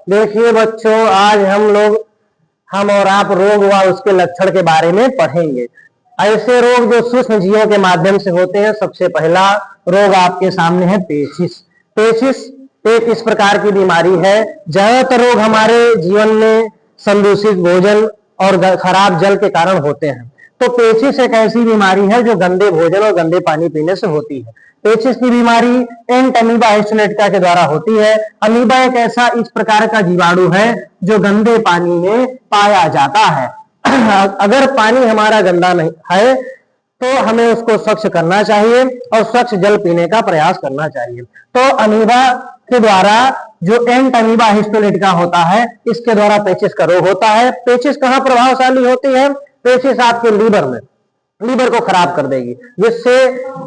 देखिए बच्चों, आज हम और आप रोग व उसके लक्षण के बारे में पढ़ेंगे। ऐसे रोग जो सूक्ष्म जीवों के माध्यम से होते हैं। सबसे पहला रोग आपके सामने है पेचिश। पेचिश एक इस प्रकार की बीमारी है। ज्यादातर रोग हमारे जीवन में संदूषित भोजन और खराब जल के कारण होते हैं। तो पेचिश एक ऐसी बीमारी है जो गंदे भोजन और गंदे पानी पीने से होती है। पेचिश की बीमारी एंट अमीबा हिस्टोलेटिका के द्वारा होती है। अमीबा एक ऐसा इस प्रकार का जीवाणु है जो गंदे पानी में पाया जाता है। अगर पानी हमारा गंदा नहीं है तो हमें उसको स्वच्छ करना चाहिए और स्वच्छ जल पीने का प्रयास करना चाहिए। तो अमीबा के द्वारा जो एंट अमीबा हिस्टोलेटिका होता है, इसके द्वारा पेचिश का रोग होता है। पेचिश कहाँ प्रभावशाली होती है? पेचिश आपके लीवर को खराब कर देगी, जिससे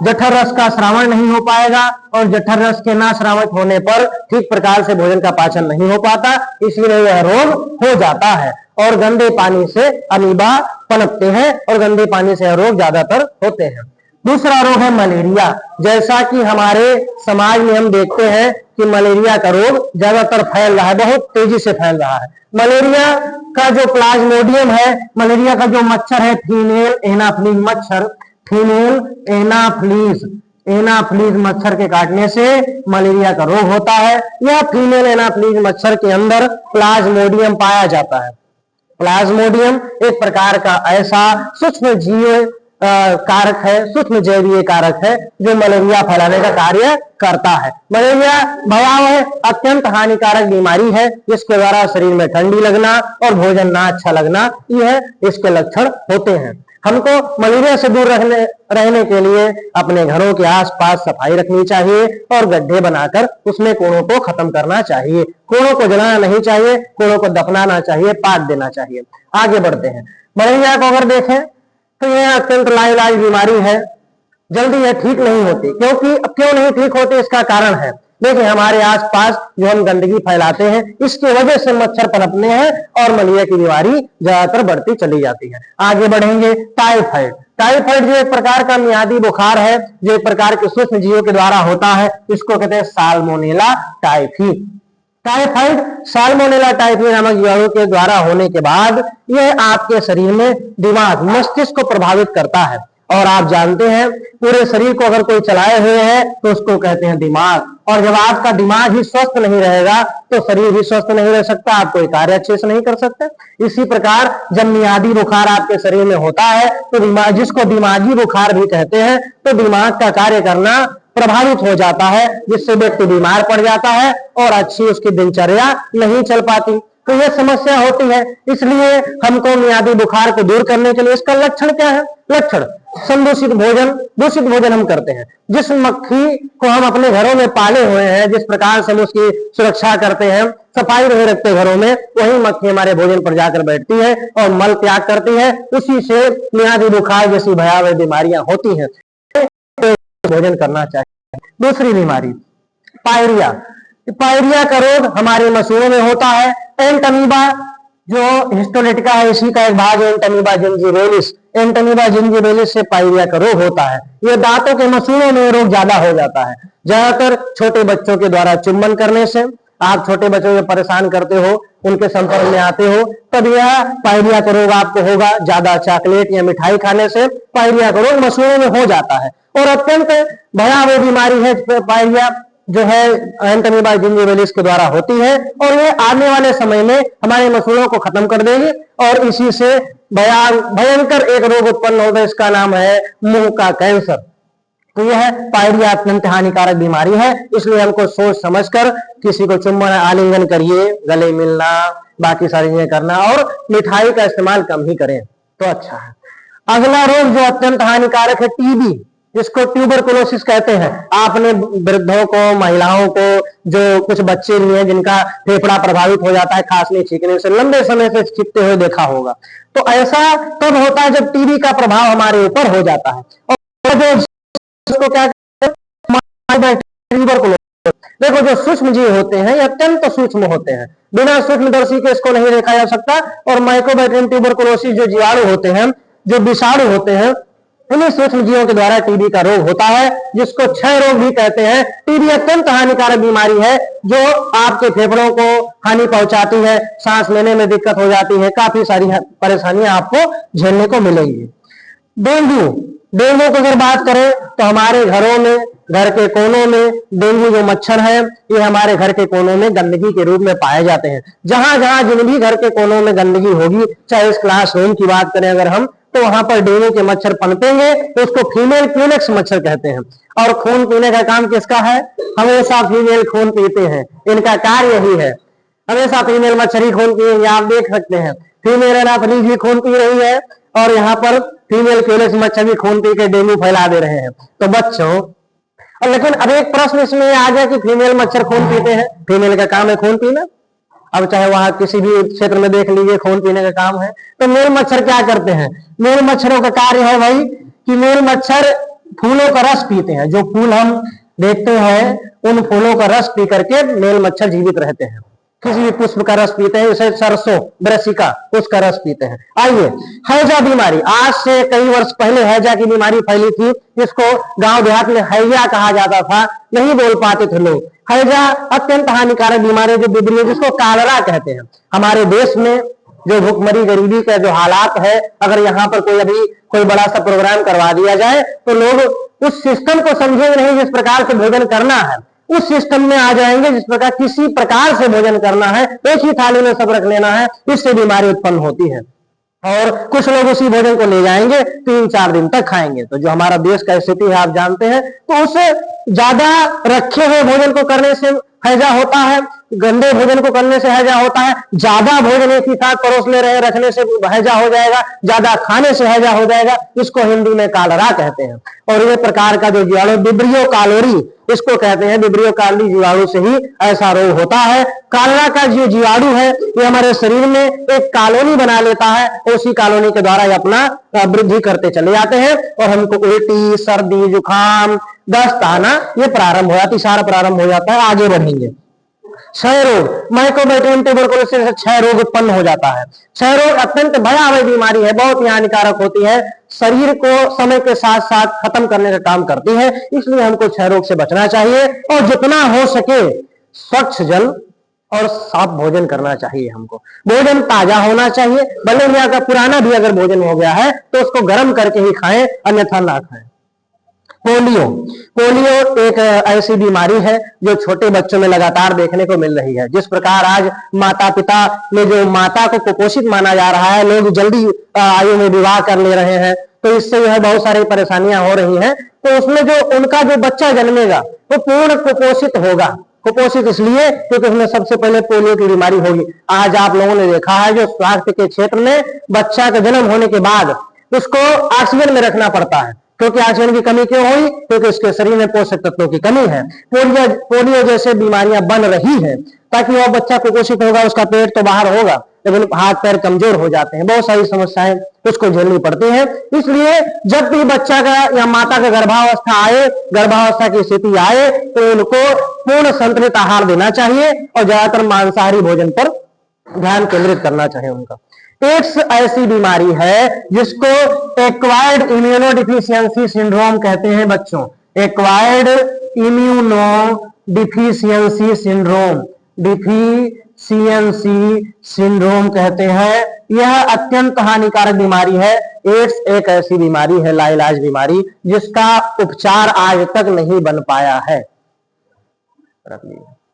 जठर रस का श्रावण नहीं हो पाएगा और जठर रस के ना श्रावित होने पर ठीक प्रकार से भोजन का पाचन नहीं हो पाता, इसलिए यह रोग हो जाता है। और गंदे पानी से अमीबा पनपते हैं और गंदे पानी से यह रोग ज्यादातर होते हैं। दूसरा रोग है मलेरिया। जैसा कि हमारे समाज में हम देखते हैं कि मलेरिया का रोग ज्यादातर फैल रहा है, बहुत तेजी से फैल रहा है। मलेरिया का जो प्लाज्मोडियम है, मलेरिया का जो मच्छर है फीमेल एनाफ्लीज मच्छर, फीमेल एनाफ्लीज मच्छर के काटने से मलेरिया का रोग होता है। यह फीमेल एनाफ्लीज मच्छर के अंदर प्लाज्मोडियम पाया जाता है। प्लाज्मोडियम एक प्रकार का ऐसा सूक्ष्म जीव कारक है, सूक्ष्म जैवीय कारक है जो मलेरिया फैलाने का कार्य करता है। मलेरिया भयावह अत्यंत हानिकारक बीमारी है, जिसके द्वारा शरीर में ठंडी लगना और भोजन ना अच्छा लगना, यह इसके लक्षण होते हैं। हमको मलेरिया से दूर रहने के लिए अपने घरों के आसपास सफाई रखनी चाहिए और गड्ढे बनाकर उसमें कूड़ों को खत्म करना चाहिए। कूड़ों को जलाना नहीं चाहिए, कूड़ों को दफनाना चाहिए, पाट देना चाहिए। आगे बढ़ते हैं। मलेरिया को अगर देखें तो यह अत्यंत लाइलाज बीमारी है, जल्दी यह ठीक नहीं होती। क्यों नहीं ठीक होती, इसका कारण है देखिए हमारे आसपास जो हम गंदगी फैलाते हैं, इसकी वजह से मच्छर पनपने हैं और मलेरिया की बीमारी ज्यादातर बढ़ती चली जाती है। आगे बढ़ेंगे। टाइफाइड जो एक प्रकार का मियादी बुखार है, जो एक प्रकार के सूक्ष्म जीवों के द्वारा होता है, इसको कहते हैं salmonella typhi. Typhoid salmonella typhi नामक जीवाणु के द्वारा होने के बाद यह आपके शरीर में दिमाग मस्तिष्क को प्रभावित करता है। और आप जानते हैं पूरे शरीर को अगर कोई चलाए हुए है तो उसको कहते हैं दिमाग। और जब आपका दिमाग ही स्वस्थ नहीं रहेगा तो शरीर भी स्वस्थ नहीं रह सकता, आप कोई कार्य अच्छे से नहीं कर सकते। इसी प्रकार जब मियादी बुखार आपके शरीर में होता है तो दिमाग, जिसको दिमागी बुखार भी कहते हैं, तो दिमाग का कार्य करना प्रभावित हो जाता है, जिससे व्यक्ति बीमार पड़ जाता है और अच्छी उसकी दिनचर्या नहीं चल पाती। तो यह समस्या होती है। इसलिए हमको मियादी बुखार को दूर करने के लिए इसका लक्षण क्या है? लक्षण संदूषित भोजन, दूषित भोजन हम करते हैं। जिस मक्खी को हम अपने घरों में पाले हुए हैं, जिस प्रकार से हम उसकी सुरक्षा करते हैं, सफाई नहीं रखते घरों में, वही मक्खी हमारे भोजन पर जाकर बैठती है और मल त्याग करती है। उसी से मियादी बुखार जैसी भयावह बीमारियां होती हैं। भोजन करना चाहिए। दूसरी बीमारी पायरिया। पायरिया का रोग हमारे मसूड़ों में होता है। एंट अमीबा जो हिस्टोलेटिका है, इसी का एक भाग एंट अमीबा जिंजीबेलिस। एंट अमीबा जिंजीबेलिस से पायरिया का रोग होता है। ये दांतों के मसूड़ों में रोग ज्यादा हो जाता है। ज्यादातर छोटे बच्चों के द्वारा चुम्बन करने से, आप छोटे बच्चों को परेशान करते हो, उनके संपर्क में आते हो, तब यह पायरिया का रोग आपको होगा। ज्यादा चॉकलेट या मिठाई खाने से पायरिया का रोग मसूड़ों में हो जाता है और अत्यंत भयावह बीमारी है पायरिया, जो है एंट अमीबा जिंजीबेलिस के द्वारा होती है। और ये आने वाले समय में हमारे मसूड़ों को खत्म कर देगी और इसी से भयंकर एक रोग उत्पन्न होगा, इसका नाम है मुंह का कैंसर। तो यह पायरिया अत्यंत हानिकारक बीमारी है। इसलिए हमको सोच समझकर किसी को चुम्बन आलिंगन करिए, गले मिलना, बाकी सारी चीजें करना और मिठाई का इस्तेमाल कम ही करें तो अच्छा है। अगला रोग जो अत्यंत हानिकारक है टीबी, जिसको ट्यूबरकुलोसिस कहते हैं। आपने वृद्धों को, महिलाओं को, जो कुछ बच्चे भी हैं जिनका फेफड़ा प्रभावित हो जाता है खांसने छींकने से, लंबे समय से छींकते हुए देखा होगा। तो ऐसा तब होता है जब टीबी का प्रभाव हमारे ऊपर हो जाता है। और जो इसको क्या कहते हैं, देखो जो सूक्ष्म जीव होते हैं ये अत्यंत सूक्ष्म होते हैं, बिना सूक्ष्मदर्शी के इसको नहीं देखा जा सकता। और माइकोबैक्टीरियम ट्यूबरकुलोसिस जो जीवाणु होते हैं, जो विषाणु होते हैं, इन्हीं सूक्ष्म जीवों के द्वारा टीबी का रोग होता है, जिसको क्षय रोग भी कहते हैं। टीबी अत्यंत हानिकारक बीमारी है जो आपके फेफड़ों को हानि पहुंचाती है, सांस लेने में दिक्कत हो जाती है, काफी सारी परेशानियां आपको झेलने को मिलेंगी। डेंगू, डेंगू की अगर बात करें तो हमारे घरों में, घर के कोनों में डेंगू जो मच्छर है, ये हमारे घर के कोनों में गंदगी के रूप में पाए जाते हैं। जहां जहां जिन भी घर के कोनों में गंदगी होगी, चाहे इस क्लासरूम की बात करें अगर हम, तो वहां पर डेंगू के मच्छर पनपेंगे, तो उसको फीमेल क्यूलेक्स मच्छर कहते हैं। और खून पीने का काम किसका है? हमेशा फीमेल खून पीते हैं, इनका कार्य यही है, हमेशा फीमेल मच्छर ही खून पिएंगे। आप देख सकते हैं फीमेल एनाफिलीज भी खून पी रही है, और यहाँ पर फीमेल क्यूलेक्स मच्छर भी खून पी के डेंगू फैला दे रहे हैं। तो बच्चों, लेकिन अब एक प्रश्न इसमें आ गया कि फीमेल मच्छर खून पीते हैं, फीमेल का काम है खून पीना। अब चाहे वहां किसी भी क्षेत्र में देख लीजिए, खून पीने का काम है। तो मेल मच्छर क्या करते हैं? मेल मच्छरों का कार्य है भाई कि मेल मच्छर फूलों का रस पीते हैं। जो फूल हम देखते हैं, उन फूलों का रस पी करके मेल मच्छर जीवित रहते हैं। किसी भी पुष्प का रस पीते हैं, जैसे सरसों, ब्रसिका, उसका रस पीते हैं। आइए, हैजा बीमारी, आज से कई वर्ष पहले हैजा की बीमारी फैली थी, जिसको गांव देहात में हैजा कहा जाता था, नहीं बोल पाते थे लोग। हैजा अत्यंत हानिकारक बीमारी जो बिबरी, जिसको कालरा कहते हैं। हमारे देश में जो भुखमरी गरीबी का जो हालात है, अगर यहाँ पर कोई बड़ा सा प्रोग्राम करवा दिया जाए तो लोग उस सिस्टम को समझेंगे नहीं, जिस प्रकार से भोजन करना है उस सिस्टम में आ जाएंगे, जिस प्रकार किसी प्रकार से भोजन करना है, एक ही थाली में सब रख लेना है, इससे बीमारी उत्पन्न होती है। और कुछ लोग उसी भोजन को ले जाएंगे, 3-4 दिन तक खाएंगे। तो जो हमारा देश का स्थिति है आप जानते हैं, तो उससे ज्यादा रखे हुए भोजन को करने से हैजा होता है, गंदे भोजन को करने से हैजा होता है, ज्यादा भोजन एक ही साथ परोस ले रहे रखने से हैजा हो जाएगा, ज्यादा खाने से हैजा हो जाएगा, इसको हिंदी में कालरा कहते हैं। और ये प्रकार का जो जीवाणु विब्रियो कालोरी, इसको कहते हैं, विब्रियो कालोरी जीवाणु से ही ऐसा रोग होता है। कालरा का जो जीवाणु है, ये हमारे शरीर में एक कॉलोनी बना लेता है, उसी कॉलोनी के द्वारा ये अपना वृद्धि करते चले जाते हैं, और हमको उल्टी, सर्दी, जुकाम, दस्त आना ये प्रारंभ हो जाती, सारा प्रारंभ हो जाता है। आगे बढ़ेंगे। क्षय रोग, माइकोबैक्टीरियम ट्यूबरकुलोसिस से क्षय रोग उत्पन्न हो जाता है। क्षय रोग अत्यंत भयावह बीमारी है, बहुत ही हानिकारक होती है, शरीर को समय के साथ साथ खत्म करने का काम करती है, इसलिए हमको क्षय रोग से बचना चाहिए, और जितना हो सके स्वच्छ जल और साफ भोजन करना चाहिए। हमको भोजन ताजा होना चाहिए, भले ही अगर पुराना भी अगर भोजन हो गया है तो उसको गर्म करके ही खाएं, अन्यथा ना खाएं। पोलियो, पोलियो एक ऐसी बीमारी है जो छोटे बच्चों में लगातार देखने को मिल रही है। जिस प्रकार आज माता पिता में जो माता को कुपोषित माना जा रहा है, लोग जल्दी आयु में विवाह कर ले रहे हैं, तो इससे जो है बहुत सारी परेशानियां हो रही हैं। तो उसमें जो उनका जो बच्चा जन्मेगा वो पूर्ण कुपोषित होगा। कुपोषित इसलिए क्योंकि उसमें सबसे पहले पोलियो की बीमारी होगी। आज आप लोगों ने देखा है जो स्वास्थ्य के क्षेत्र में बच्चा का जन्म होने के बाद उसको ऑक्सीजन में रखना पड़ता है, क्योंकि ऑक्सीजन की कमी क्यों हुई? क्योंकि उसके शरीर में पोषक तत्वों की कमी है। पोलियो जैसे बीमारियां बन रही है, ताकि वह बच्चा कुपोषित होगा, उसका पेट तो बाहर होगा लेकिन हाथ पैर कमजोर हो जाते हैं, बहुत सारी समस्याएं उसको झेलनी पड़ती हैं। इसलिए जब भी बच्चा का या माता का गर्भावस्था आए, गर्भावस्था की स्थिति आए, तो उनको पूर्ण संतुलित आहार देना चाहिए और ज्यादातर मांसाहारी भोजन पर ध्यान केंद्रित करना चाहिए उनका। एड्स ऐसी बीमारी है जिसको एक्वायर्ड इम्यूनोडिफिशियंसी सिंड्रोम कहते हैं बच्चों। Acquired immunodeficiency syndrome, deficiency syndrome कहते हैं। यह अत्यंत हानिकारक बीमारी है। एड्स एक ऐसी बीमारी है, लाइलाज बीमारी, जिसका उपचार आज तक नहीं बन पाया है।